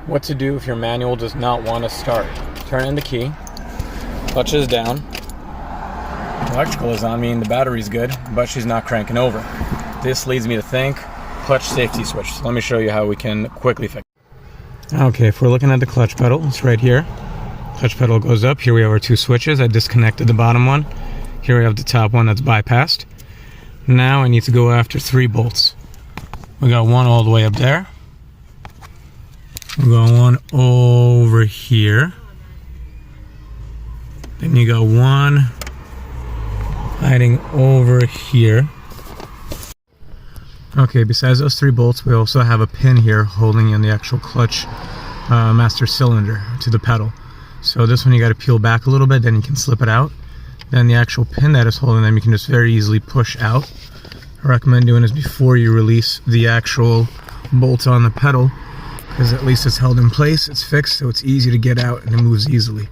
What to do if your manual does not want to start. Turn in the key, clutch is down, electrical is on, meaning the battery's good, but she's not cranking over. This leads me to think clutch safety switch. So let me show you how we can quickly fix it. Okay, if we're looking at the clutch pedal, it's right here. Clutch pedal goes up. Here we have our two switches. I disconnected the bottom one. Here we have the top one that's bypassed. Now I need to go after 3 bolts. We got one all the way up there. We got one over here. Then you got one hiding over here. Okay, besides those 3 bolts, we also have a pin here holding in the actual clutch master cylinder to the pedal. So this one you got to peel back a little bit, then you can slip it out. Then the actual pin that is holding them, you can just very easily push out. I recommend doing this before you release the actual bolt on the pedal, because at least it's held in place, it's fixed, so it's easy to get out and it moves easily.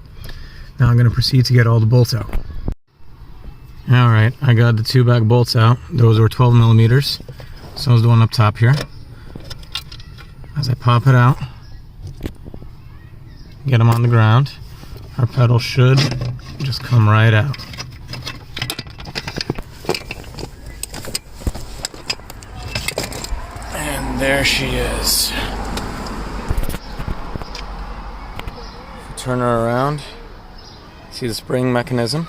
Now I'm going to proceed to get all the bolts out. Alright, I got the 2 back bolts out. Those were 12 millimeters. So is the one up top here. As I pop it out, get them on the ground, our pedal should just come right out. And there she is. Turn her around. See the spring mechanism?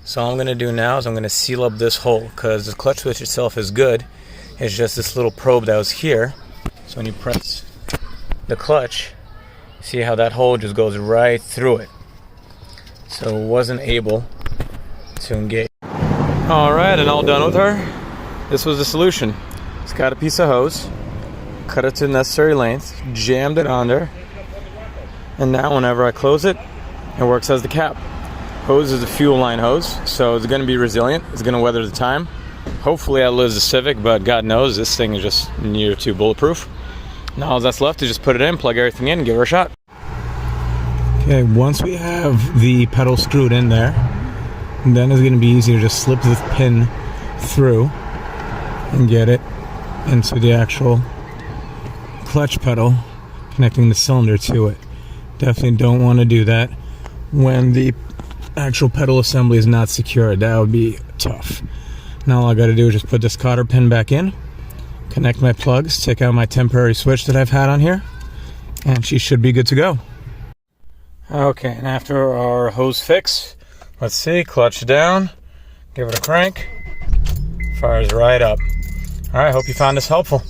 So all I'm going to do now is I'm going to seal up this hole, because the clutch switch itself is good. It's just this little probe that was here. So when you press the clutch, see how that hole just goes right through it. So it wasn't able to engage. Alright, and all done with her. This was the solution. It's got a piece of hose, cut it to the necessary length, jammed it on there, and now whenever I close it, it works as the cap. Hose is a fuel line hose, so it's going to be resilient. It's going to weather the time. Hopefully outlives the Civic, but God knows this thing is just near to bulletproof. Now all that's left is just put it in, plug everything in, and give her a shot. Okay, once we have the pedal screwed in there, then it's going to be easy to just slip the pin through and get it into the actual clutch pedal, connecting the cylinder to it. Definitely don't want to do that when the actual pedal assembly is not secured. That would be tough. Now all I got to do is just put this cotter pin back in, connect my plugs, take out my temporary switch that I've had on here, and she should be good to go. Okay, and after our hose fix, let's see, clutch down, give it a crank, fires right up. Alright, hope you found this helpful.